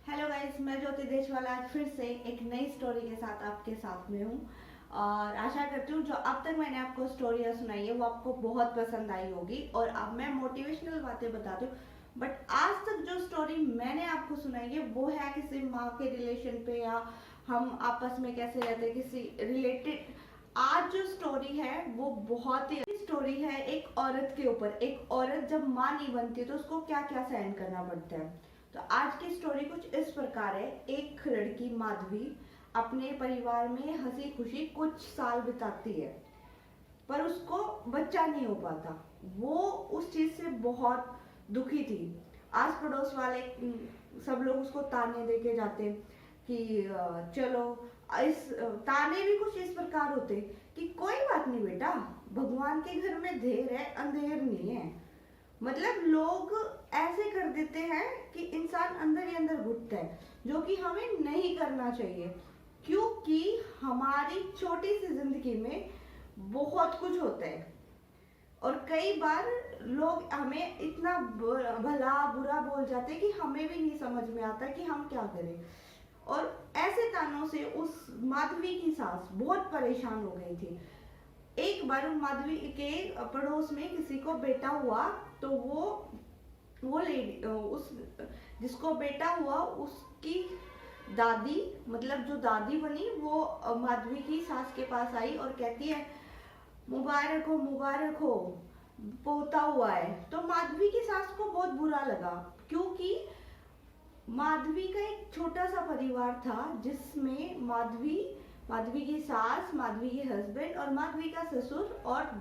Hello guys, मैं ज्योति देशवाला आज फिर से एक नई स्टोरी के साथ आपके साथ में हूँ। और आशा करती हूँ जो अब तक मैंने आपको स्टोरियाँ सुनाई है वो आपको बहुत पसंद आई होगी। और अब मैं मोटिवेशनल बातें बताती हूँ, बट आज तक जो स्टोरी मैंने आपको सुनाई है वो है किसी माँ के रिलेशन पे, या हम आपस में कैसे रहते हैं किसी रिलेटेड। आज जो स्टोरी है वो बहुत ही स्टोरी है एक औरत के ऊपर। एक औरत जब माँ नहीं बनती तो उसको क्या क्या सहन करना पड़ता है। तो आज की स्टोरी कुछ इस प्रकार है। एक लड़की माधवी अपने परिवार में हंसी खुशी कुछ साल बिताती है, पर उसको बच्चा नहीं हो पाता। वो उस चीज से बहुत दुखी थी। आस पड़ोस वाले सब लोग उसको ताने देके जाते कि चलो इस ताने भी कुछ इस प्रकार होते कि कोई बात नहीं बेटा, भगवान के घर में देर है अंधेर नहीं है। मतलब लोग ऐसे कर देते हैं कि इंसान अंदर ही अंदर घुटता है, जो कि हमें नहीं करना चाहिए। क्योंकि हमारी छोटी सी जिंदगी में बहुत कुछ होता है, और कई बार लोग हमें इतना भला बुरा बोल जाते हैं कि हमें भी नहीं समझ में आता कि हम क्या करें। और ऐसे तानों से उस माधवी की सास बहुत परेशान हो गई थी। एक बार माधवी के पड़ोस में किसी को बेटा हुआ, तो वो लेडी उस जिसको बेटा हुआ उसकी दादी, मतलब जो दादी बनी, वो माधवी की सास के पास आई और कहती है मुबारक हो पोता हुआ है। तो माधवी की सास को बहुत बुरा लगा, क्योंकि माधवी का एक छोटा सा परिवार था जिसमें माधवी की सास, माधवी के हस्बैंड और माधवी का ससुर और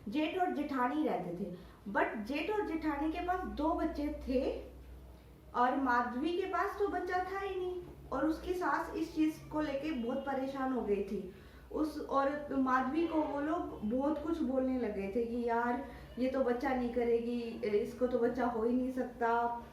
जेठ और जेठानी रहते थे। बट जेठ और जेठानी के पास दो बच्चे थे और माधवी के पास तो बच्चा था ही नहीं। और उसकी सास इस चीज को लेके बहुत परेशान हो गई थी। उस औरत माधवी को वो लोग बहुत कुछ बोलने लगे थे कि यार ये तो बच्चा नहीं करेगी, इसको तो बच्चा हो ही नहीं सकता।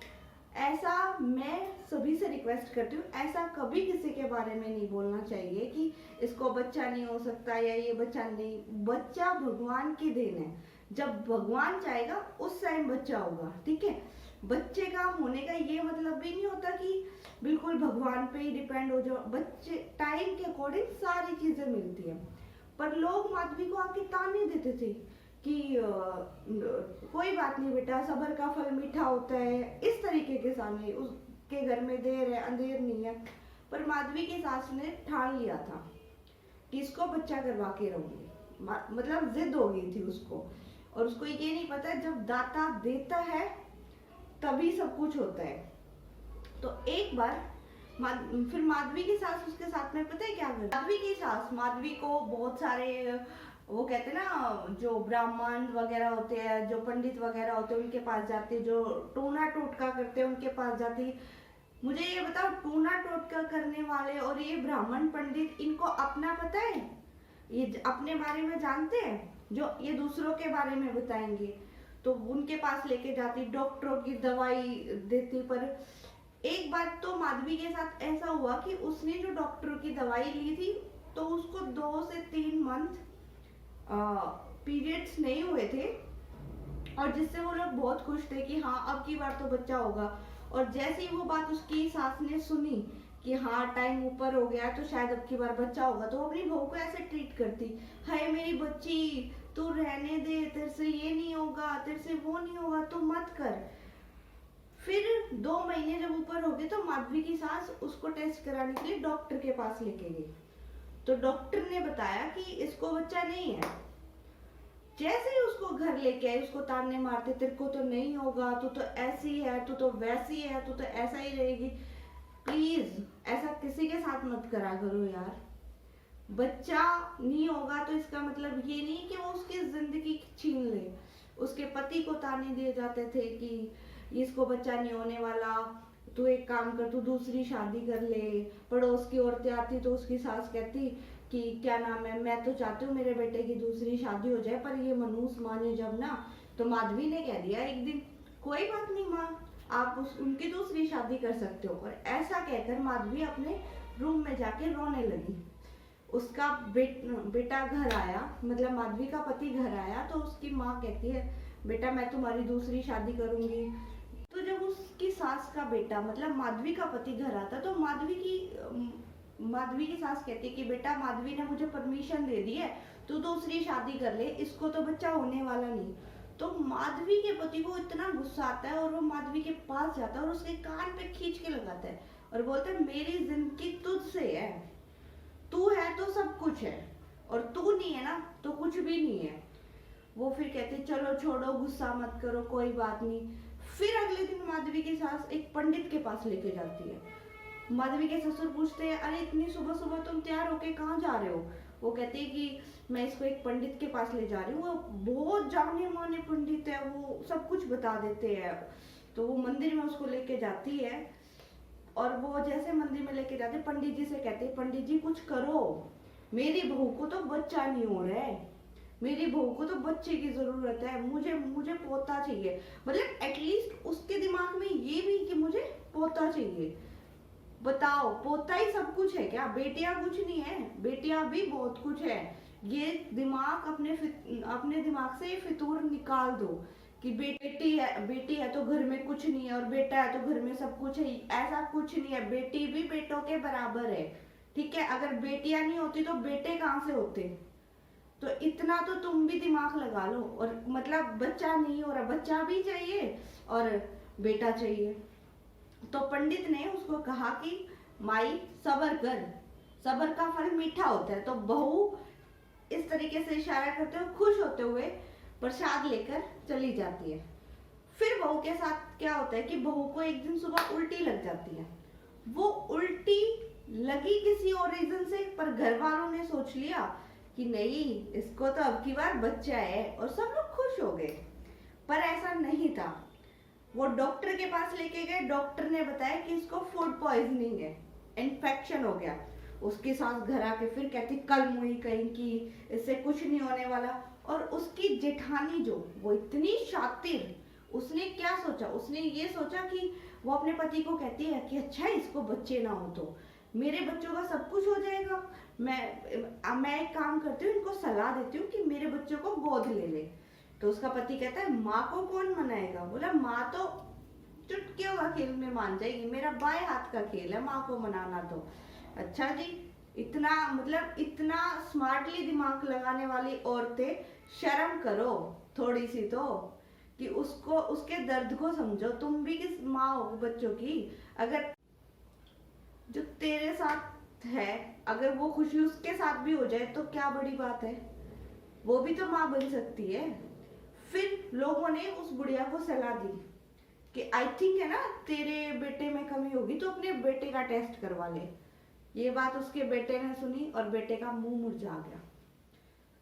ऐसा मैं सभी से रिक्वेस्ट करती हूँ, ऐसा कभी किसी के बारे में नहीं बोलना चाहिए कि इसको बच्चा नहीं हो सकता या ये बच्चा नहीं। बच्चा भगवान की देन है, जब भगवान चाहेगा उस टाइम बच्चा होगा, ठीक है। बच्चे का होने का ये मतलब भी नहीं होता कि बिल्कुल भगवान पे ही डिपेंड हो जाओ। बच्चे टाइम के अकॉर्डिंग सारी चीजें मिलती है। पर लोग माधवी को आके ताने देते थे कि कोई बात नहीं बेटा, सबर का फल मीठा होता है, इस तरीके के सामने उसके घर में देर है अंधेर नहीं है। पर माधवी की सास ने ठान लिया था कि इसको बच्चा करवा के रहूंगी। मतलब जिद हो गई थी उसको। और उसको ये नहीं पता जब दाता देता है तभी सब कुछ होता है। तो एक बार फिर माधवी की सास उसके साथ में पता है क्या कर, माधवी की सास माधवी को बहुत सारे, वो कहते हैं ना, जो ब्राह्मण वगैरह होते हैं, जो पंडित वगैरह होते हैं उनके पास जाती, जो टूना टोटका करते हैं उनके पास जाती। मुझे ये बताओ, टूना टोटका करने वाले और ये ब्राह्मण पंडित, इनको अपना पता है? ये अपने बारे में जानते हैं जो ये दूसरों के बारे में बताएंगे? तो उनके पास लेके जाती, डॉक्टरों की दवाई देती। पर एक बार तो माधवी के साथ ऐसा हुआ कि उसने जो डॉक्टर की दवाई ली थी तो उसको 2 से 3 मंथ पीरियड्स नहीं हुए थे, और जिससे वो लोग बहुत खुश थे कि हाँ अब की बार तो बच्चा होगा। और जैसे ही वो बात उसकी सास ने सुनी कि हाँ टाइम ऊपर हो गया तो शायद अब की बार बच्चा होगा, तो अपनी बहू को ऐसे ट्रीट करती, हाय मेरी बच्ची तू रहने दे, तेरे से ये नहीं होगा, तेरे से वो नहीं होगा, तू मत कर। फिर 2 महीने जब ऊपर हो गए तो माधवी की सास उसको टेस्ट कराने के लिए डॉक्टर के पास लेके गई। तो डॉक्टर ने बताया कि इसको बच्चा नहीं है। जैसे ही उसको घर लेके आए उसको ताने मारते, तेरे को तो नहीं होगा, तू तो ऐसी है, तू तो वैसी है, तू तो ऐसा ही रहेगी। प्लीज ऐसा किसी के साथ मत करा करो यार। बच्चा नहीं होगा तो इसका मतलब ये नहीं कि वो उसकी जिंदगी छीन ले। उसके पति को ताने दिए जाते थे कि इसको बच्चा नहीं होने वाला, तू एक काम कर, तू दूसरी शादी कर ले। पड़ोस की औरतें आती तो उसकी सास कहती कि क्या नाम है, मैं तो चाहती हूँ मेरे बेटे की दूसरी शादी हो जाए, पर ये मनूस माने जब ना। तो माधवी ने कह दिया एक दिन, कोई बात नहीं माँ, आप उनकी दूसरी शादी कर सकते हो। और ऐसा कहकर माधवी अपने रूम में जाके रोने लगी। उसका बेटा घर आया, मतलब माधवी का पति घर आया, तो उसकी माँ कहती है बेटा मैं तुम्हारी दूसरी शादी करूंगी। तो जब जब उसकी सास का बेटा मतलब माधवी का पति घर आता, तो माधवी की सास कहती है कि बेटा माधवी ने मुझे परमिशन दे दी है, तू दूसरी शादी कर ले, इसको तो बच्चा होने वाला नहीं। तो माधवी के पति को इतना गुस्सा आता है और वो माधवी के पास जाता है और उसके कान पे खींच के लगाता है और बोलता है मेरी जिंदगी तुझसे है, तू है तो सब कुछ है और तू नहीं है ना तो कुछ भी नहीं है। वो फिर कहते चलो छोड़ो, गुस्सा मत करो, कोई बात नहीं। फिर अगले दिन माधवी की सास एक पंडित के पास लेके जाती है। माधवी के ससुर पूछते हैं अरे इतनी सुबह सुबह तुम तैयार होके कहाँ जा रहे हो? वो कहते हैं कि मैं इसको एक पंडित के पास ले जा रही हूँ, वो बहुत जाने माने पंडित है, वो सब कुछ बता देते हैं। तो वो मंदिर में उसको लेके जाती है और वो जैसे मंदिर में लेके जाते पंडित जी से कहते हैं पंडित जी कुछ करो, मेरी बहू को तो बच्चा नहीं हो रहा है, मेरी बहू को तो बच्चे की जरूरत है, मुझे मुझे पोता चाहिए। मतलब एटलीस्ट उसके दिमाग में ये भी कि मुझे पोता चाहिए। बताओ, पोता ही सब कुछ है क्या? बेटियां कुछ नहीं है, बेटियां भी बहुत कुछ है। ये दिमाग अपने दिमाग से फितूर निकाल दो कि बेटी है तो घर में कुछ नहीं है और बेटा है तो घर में सब कुछ है। ऐसा कुछ नहीं है, बेटी भी बेटों के बराबर है। ठीक है, अगर बेटियां नहीं होती तो बेटे कहाँ से होते? तो इतना तो तुम भी दिमाग लगा लो। और मतलब बच्चा नहीं हो रहा, बच्चा भी चाहिए और बेटा चाहिए। तो पंडित ने उसको कहा कि माई सबर कर, सबर का फल मीठा होता है। तो बहू इस तरीके से इशारा करते हुए खुश होते हुए प्रसाद लेकर चली जाती है। फिर बहू के साथ क्या होता है कि बहू को एक दिन सुबह उल्टी लग जाती है। वो उल्टी लगी किसी और रीजन से, पर घर वालों ने सोच लिया कि नहीं इसको तो अब की बार बच्चा है और सब लोग खुश हो गए। पर ऐसा नहीं था। वो डॉक्टर के पास लेके गए, डॉक्टर ने बताया कि इसको फूड पॉइजनिंग है, इन्फेक्शन हो गया। उसकी सास घर आके फिर कहती कल मुई कहीं की, इससे कुछ नहीं होने वाला। और उसकी जेठानी जो वो इतनी शातिर, उसने क्या सोचा, उसने ये सोचा कि वो अपने पति को कहती है कि अच्छा इसको बच्चे ना हो तो मेरे बच्चों का सब कुछ हो जाएगा। मैं एक काम करती हूँ, इनको सलाह देती हूँ कि मेरे बच्चों को गोद ले ले। तो उसका पति कहता है माँ को कौन मनाएगा? बोला माँ तो चुटकियों का खेल में मान जाएगी, मेरा बाएं हाथ का खेल है माँ को मनाना। तो अच्छा जी, इतना मतलब इतना स्मार्टली दिमाग लगाने वाली औरतें, शर्म करो थोड़ी सी तो, कि उसको उसके दर्द को समझो। तुम भी किस माँ हो बच्चों की? अगर जो तेरे साथ है अगर वो खुशी उसके साथ भी हो जाए तो क्या बड़ी बात है, वो भी तो माँ बन सकती है। फिर लोगों ने उस बुढ़िया को सलाह दी कि आई थिंक है ना तेरे बेटे में कमी होगी तो अपने बेटे का टेस्ट करवा ले। ये बात उसके बेटे ने सुनी और बेटे का मुंह मुरझा गया।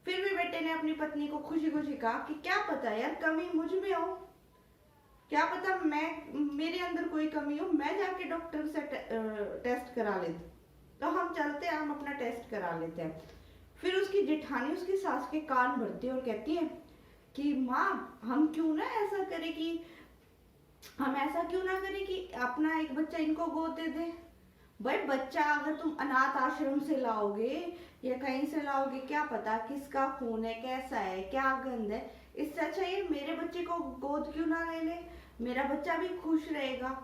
फिर भी बेटे ने अपनी पत्नी को खुशी खुशी कहा कि क्या पता यार कमी मुझ में हो, क्या पता मेरे अंदर कोई कमी हो, मैं जाके डॉक्टर से टेस्ट करा लेती। तो हम चलते हैं, हम अपना टेस्ट करा लेते हैं। फिर उसकी जेठानी उसकी सास के कान भरती है और कहती है कि माँ हम क्यों ना ऐसा करें कि हम ऐसा क्यों ना करें कि अपना एक बच्चा इनको गोद दे दे। भाई बच्चा अगर तुम अनाथ आश्रम से लाओगे या कहीं से लाओगे, क्या पता किसका खून है, कैसा है, क्या गंध है। इससे अच्छा ये मेरे बच्चे को गोद क्यों ना ले ले, मेरा बच्चा भी खुश रहेगा।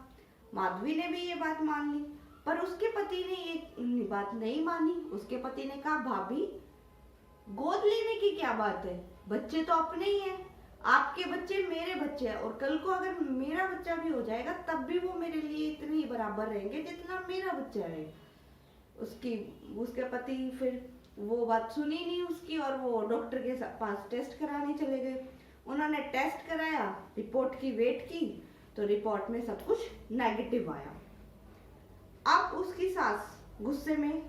माधवी ने भी ये बात मान ली, पर उसके पति ने ये बात नहीं मानी। उसके पति ने कहा भाभी गोद लेने की क्या बात है, बच्चे तो अपने ही हैं, आपके बच्चे मेरे बच्चे हैं और कल को अगर मेरा बच्चा भी हो जाएगा तब भी वो मेरे लिए इतने ही बराबर रहेंगे जितना मेरा बच्चा है। उसके पति फिर वो बात सुनी नहीं उसकी और वो डॉक्टर के पास टेस्ट कराने चले गए। उन्होंने टेस्ट कराया, रिपोर्ट की वेट की तो रिपोर्ट में सब कुछ नेगेटिव आया। अब उसकी सास गुस्से में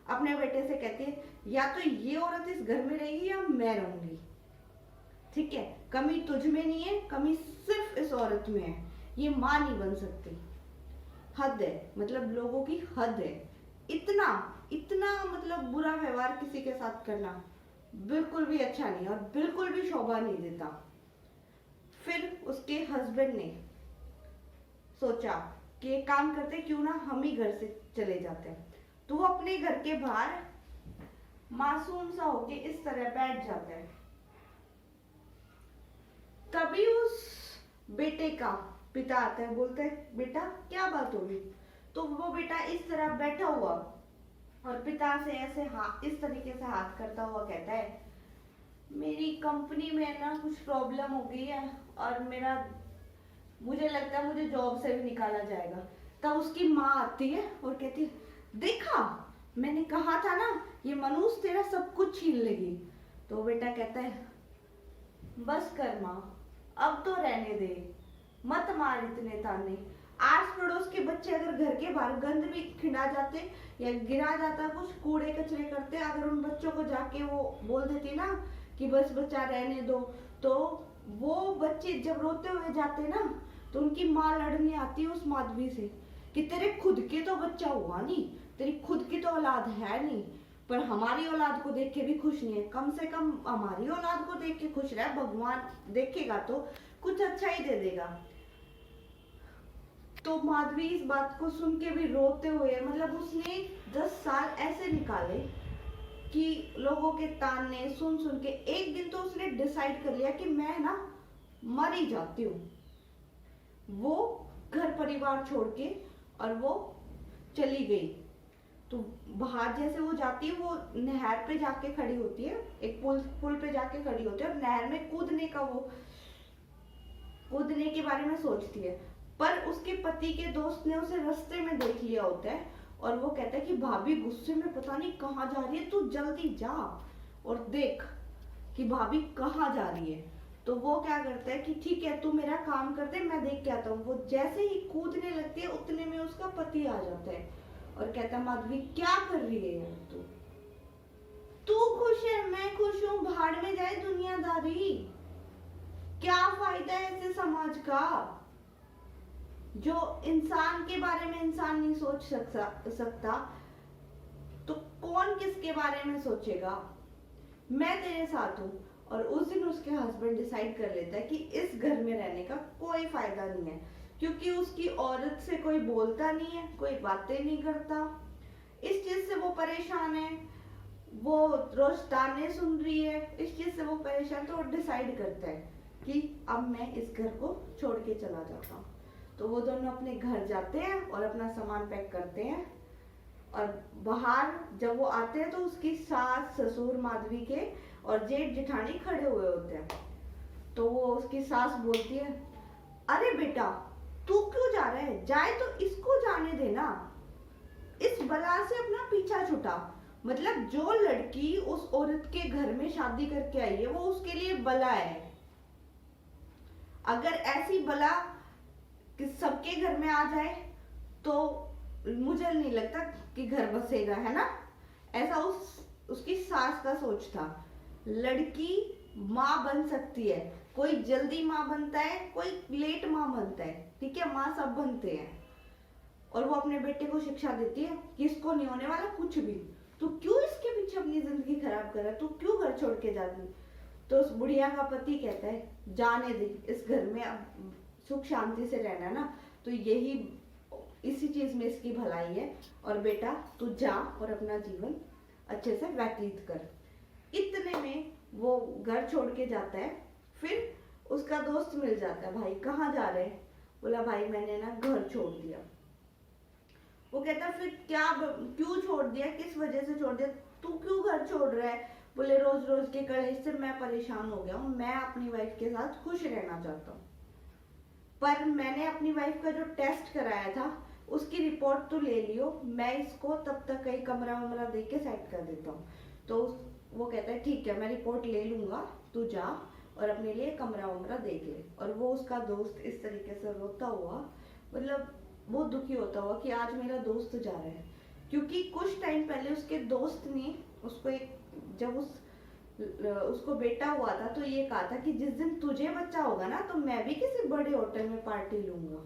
अपने बेटे से कहती है या तो ये औरत इस घर में रहेगी या मैं रहूंगी। ठीक है, कमी तुझ में नहीं है, कमी सिर्फ इस औरत में है, ये माँ नहीं बन सकती। हद है, मतलब लोगों की हद है। इतना इतना मतलब बुरा व्यवहार किसी के साथ करना बिल्कुल भी अच्छा नहीं और बिल्कुल भी शोभा नहीं देता। फिर उसके हस्बैंड ने सोचा कि एक काम करते क्यों ना हम ही घर से चले जाते हैं। तो वो अपने घर के बाहर मासूम सा होके इस तरह बैठ जाता है। तभी उस बेटे का पिता आता है, बोलता है बेटा क्या बात होगी। तो वो बेटा इस तरह बैठा हुआ और पिता से ऐसे हाथ, इस तरीके से हाथ करता हुआ कहता है मेरी कंपनी में ना कुछ प्रॉब्लम हो गई है और मेरा, मुझे लगता है मुझे जॉब से भी निकाला जाएगा। तब उसकी माँ आती है और कहती है देखा, मैंने कहा था ना ये मनुष्य तेरा सब कुछ छीन लेगी। तो बेटा कहता है बस कर माँ, अब तो रहने दे, मत मार इतने ताने। आस पड़ोस के बच्चे अगर घर के बाहर गंद भी खिंडा जाते या गिरा जाता, कुछ कूड़े कचरे करते, अगर उन बच्चों को जाके वो बोल देती ना कि बस बच्चा रहने दो, तो वो बच्चे जब रोते हुए जाते ना तो उनकी माँ लड़ने आती है उस माधवी से कि तेरे खुद के तो बच्चा हुआ नहीं, तेरी खुद की तो औलाद है नहीं, पर हमारी औलाद को देख के भी खुश नहीं है, कम से कम हमारी औलाद को देख के खुश रहे, भगवान देखेगा तो कुछ अच्छा ही दे देगा। तो माधवी इस बात को सुन के भी रोते हुए, मतलब उसने 10 साल ऐसे निकाले कि लोगों के ताने सुन सुन के एक दिन तो उसने डिसाइड कर लिया कि मैं ना मर ही जाती हूँ। वो घर परिवार छोड़ के और वो चली गई। तो बाहर जैसे वो जाती है, वो नहर पे जाके खड़ी होती है, एक पुल पे जाके खड़ी होती है और नहर में कूदने के बारे में सोचती है। पर उसके पति के दोस्त ने उसे रास्ते में देख लिया होता है और वो कहता है कि भाभी गुस्से में पता नहीं कहाँ जा रही है, तू जल्दी जा और देख कि भाभी कहाँ जा रही है। तो वो क्या करता है कि ठीक है तू मेरा काम कर दे, मैं देख के आता हूँ। वो जैसे ही कूदने लगती है उतने में उसका पति आ जाता है और कहता है माधवी क्या कर रही है यार तू, तू खुश है मैं खुश हूँ, भाड़ में जाए दुनियादारी, क्या फायदा है ऐसे समाज का जो इंसान के बारे में इंसान नहीं सोच सकता, तो कौन किसके बारे में सोचेगा। मैं तेरे साथ हूँ। और उस दिन उसके हस्बैंड डिसाइड कर लेता है कि इस घर में रहने का कोई फायदा नहीं है, क्योंकि उसकी औरत से कोई बोलता नहीं है, कोई बातें नहीं करता, इस चीज से वो परेशान है, वो रोज ताने सुन रही है, इस चीज से वो परेशान। तो वो डिसाइड करता है कि अब मैं इस घर को छोड़ के चला जाता हूँ। तो वो दोनों अपने घर जाते हैं और अपना सामान पैक करते हैं और बाहर जब वो आते हैं तो उसकी सास ससुर माधवी के और जेठ जेठानी खड़े हुए होते हैं। तो वो उसकी सास बोलती है अरे बेटा तू क्यों जा रहा है, जाए तो इसको जाने देना, इस बला से अपना पीछा छुटा। मतलब जो लड़की उस औरत के घर में शादी करके आई है वो उसके लिए बला है। अगर ऐसी बला कि सबके घर में आ जाए तो मुझे नहीं लगता कि घर बसेगा, है ना। ऐसा उसकी सास का सोच था। लड़की माँ बन सकती है, कोई जल्दी माँ बनता है, कोई लेट माँ बनता है, ठीक है, माँ सब बनते हैं। और वो अपने बेटे को शिक्षा देती है कि इसको नहीं होने वाला कुछ भी, तू क्यों इसके पीछे अपनी जिंदगी खराब कर रहा है, तू क्यों घर छोड़ के जाती। तो उस बुढ़िया का पति कहता है जाने दे, इस घर में अब सुख शांति से रहना ना, तो यही इसी चीज में इसकी भलाई है, और बेटा तू जा और अपना जीवन अच्छे से व्यतीत कर। इतने में वो घर छोड़ के जाता है। फिर उसका दोस्त मिल जाता है, भाई कहाँ जा रहे हैं। बोला भाई मैंने ना घर छोड़ दिया। वो कहता फिर क्या, क्यों छोड़ दिया, किस वजह से छोड़ दिया, तू क्यों घर छोड़ रहा है। बोले रोज रोज के कलेश से मैं परेशान हो गया हूँ, मैं अपनी वाइफ के साथ खुश रहना चाहता हूँ, पर मैंने अपनी वाइफ का जो टेस्ट कराया था उसकी रिपोर्ट तो ले लियो, मैं इसको तब तक कहीं कमरा वमरा दे के सेट कर देता हूँ। तो वो कहता है ठीक है मैं रिपोर्ट ले लूंगा, तू जा और अपने लिए कमरा वमरा देख ले। और वो उसका दोस्त इस तरीके से रोता हुआ, मतलब वो दुखी होता हुआ कि आज मेरा दोस्त जा रहा है, क्योंकि कुछ टाइम पहले उसके दोस्त ने उसको एक, जब उसको बेटा हुआ था तो ये कहा था कि जिस दिन तुझे बच्चा होगा ना तो मैं भी किसी बड़े होटल में पार्टी लूंगा।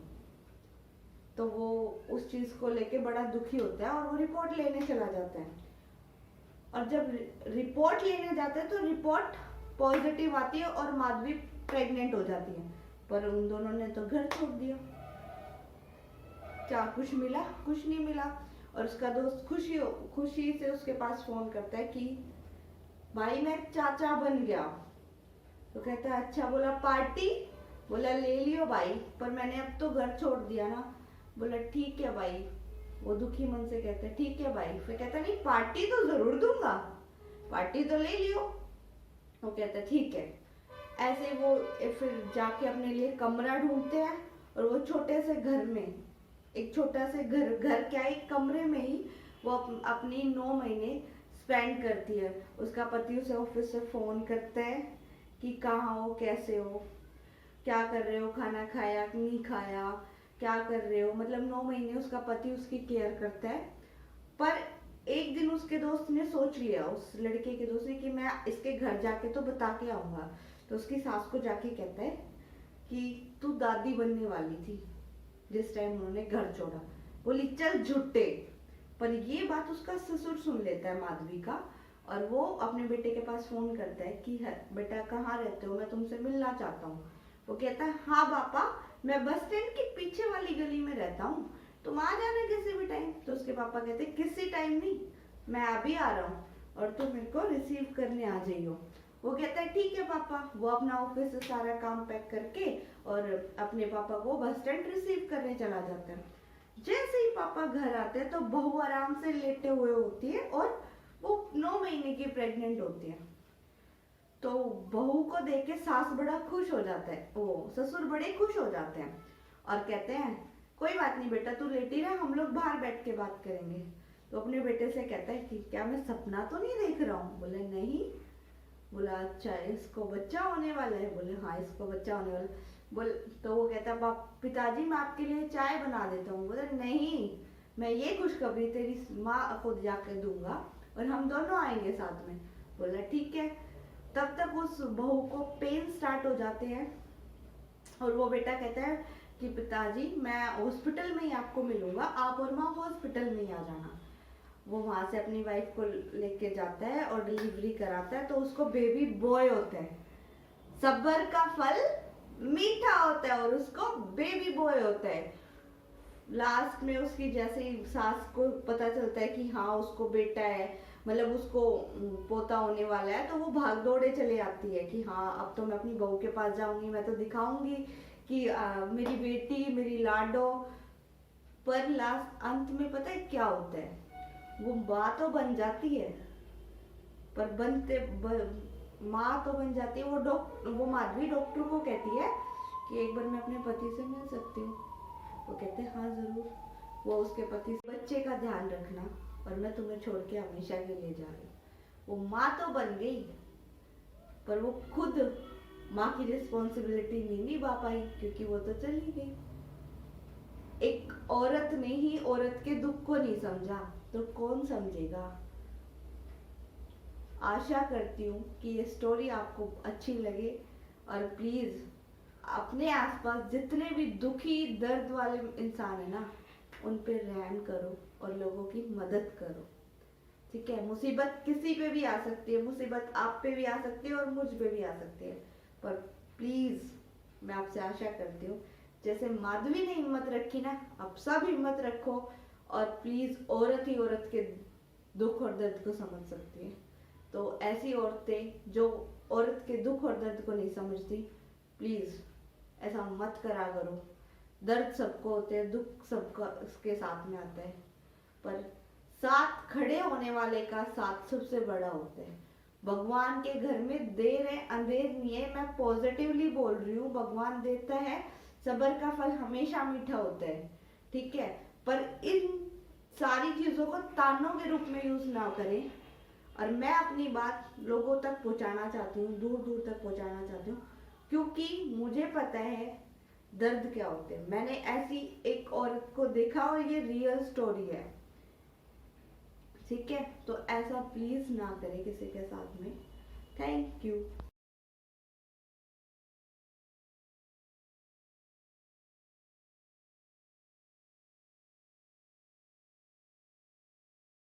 तो वो उस चीज को लेके बड़ा दुखी होता है और वो रिपोर्ट लेने चला जाता है। और जब रिपोर्ट लेने जाते हैं तो रिपोर्ट पॉजिटिव आती है और माधवी प्रेग्नेंट हो जाती है, पर उन दोनों ने तो घर छोड़ दिया। क्या कुछ मिला, कुछ नहीं मिला। और उसका दोस्त खुशी से उसके पास फोन करता है कि भाई मैं चाचा बन गया। तो कहता है अच्छा। बोला पार्टी, बोला ले लियो भाई, पर मैंने अब तो घर छोड़ दिया ना। बोला ठीक है भाई। वो दुखी मन से कहते हैं ठीक है भाई। फिर कहता नहीं पार्टी तो जरूर दूंगा, पार्टी तो ले लियो। वो कहता है ठीक है। ऐसे वो फिर जाके अपने लिए कमरा ढूंढते हैं, और वो छोटे से घर में, एक छोटा से घर क्या एक कमरे में ही वो अपनी 9 महीने स्पेंड करती है। उसका पति उसे ऑफिस से फोन करता है कि कहाँ हो, कैसे हो, क्या कर रहे हो, खाना खाया कि नहीं खाया, क्या कर रहे हो। मतलब 9 महीने उसका पति उसकी केयर करता है। पर एक दिन उसके दोस्त ने सोच लिया, उस लड़के के दोस्त ने, कि मैं इसके घर जाके तो बता के आऊंगा। तो उसकी सास को जाके कहता है कि तू दादी बनने वाली थी जिस टाइम उन्होंने घर छोड़ा। बोली चल झुट्टे। पर ये बात उसका ससुर सुन लेता है माधवी का, और वो अपने बेटे के पास फोन करता है कि बेटा कहाँ रहते हो, मैं तुमसे मिलना चाहता हूँ। वो कहता है हाँ पापा, मैं बस स्टैंड के पीछे वाली गली में रहता हूँ, तुम आ जाना किसी भी टाइम। तो उसके पापा कहते किसी टाइम नहीं, मैं अभी आ रहा हूँ और तुम मेरे को रिसीव करने आ जाइयो। वो कहता है ठीक है पापा। वो अपना ऑफिस से सारा काम पैक करके और अपने पापा को बस स्टैंड रिसीव करने चला जाता है। जैसे ही पापा घर आते हैं तो बहू आराम से लेटे हुए होती है और वो 9 महीने की प्रेग्नेंट होती है। तो बहू को देख के सास बड़ा खुश हो जाता है, वो ससुर बड़े खुश हो जाते हैं और कहते हैं कोई बात नहीं बेटा, तू लेटी रह, हम लोग बाहर बैठ के बात करेंगे। तो अपने बेटे से कहता है कि क्या मैं सपना तो नहीं देख रहा हूँ। बोले नहीं। बोला अच्छा इसको बच्चा होने वाला है। बोले हाँ इसको बच्चा होने वाला। बोल तो वो कहता है पिताजी मैं आपके लिए चाय बना देता हूँ। बोले नहीं, मैं ये खुशखबरी तेरी माँ को जाके दूंगा और हम दोनों आएंगे साथ में। बोला ठीक है। तब तक उस बहू को पेन स्टार्ट हो जाते हैं और वो बेटा कहता है कि पिताजी मैं हॉस्पिटल में ही आपको मिलूंगा, आप और माँ हॉस्पिटल में ही आ जाना। वो वहां से अपनी वाइफ को लेके जाता है और डिलीवरी कराता है। तो उसको बेबी बॉय होता है। सब्र का फल मीठा होता है और उसको बेबी बॉय होता है। लास्ट में उसकी जैसे ही सास को पता चलता है कि हाँ उसको बेटा है, मतलब उसको पोता होने वाला है, तो वो भाग दौड़े चले आती है कि हाँ अब तो मैं अपनी बहू के पास जाऊंगी, मैं तो दिखाऊंगी कि मेरी बेटी मेरी लाडो। पर लास्ट अंत में पता है क्या होता है, वो माँ तो बन जाती है, पर माँ तो बन जाती है। वो माधवी डॉक्टर को कहती है कि एक बार मैं अपने पति से मिल सकती हूँ। वो कहते हैं हाँ जरूर। वो उसके पति से बच्चे का ध्यान रखना और मैं तुम्हें छोड़ के हमेशा के लिए जा रही हूँ। वो माँ तो बन गई पर वो खुद माँ की रिस्पॉन्सिबिलिटी नहीं निभा पाई क्योंकि वो तो चली गई। एक औरत ने ही औरत के दुख को नहीं समझा तो कौन समझेगा। आशा करती हूँ कि ये स्टोरी आपको अच्छी लगे और प्लीज अपने आसपास जितने भी दुखी दर्द वाले इंसान है ना उन पे रहम करो और लोगों की मदद करो। ठीक है, मुसीबत किसी पे भी आ सकती है, मुसीबत आप पे भी आ सकती है और मुझ पे भी आ सकती है, पर प्लीज मैं आपसे आशा करती हूँ जैसे माधवी ने हिम्मत रखी ना, आप सब हिम्मत रखो और प्लीज औरत ही औरत के दुख और दर्द को समझ सकती है। तो ऐसी औरतें जो औरत के दुख और दर्द को नहीं समझती, प्लीज ऐसा मत करा करो। दर्द सबको होते हैं, दुख सबका उसके साथ में आता है, पर साथ खड़े होने वाले का साथ सबसे बड़ा होता है। भगवान के घर में देर है अंधेर नहीं है, मैं पॉजिटिवली बोल रही हूँ। भगवान देता है, सब्र का फल हमेशा मीठा होता है। ठीक है, पर इन सारी चीजों को तानों के रूप में यूज ना करें। और मैं अपनी बात लोगों तक पहुंचाना चाहती हूँ, दूर दूर तक पहुंचाना चाहती हूँ, क्योंकि मुझे पता है दर्द क्या होते हैं। मैंने ऐसी एक औरत को देखा और ये रियल स्टोरी है। ठीक है, तो ऐसा प्लीज ना करें किसी के साथ में। Thank you.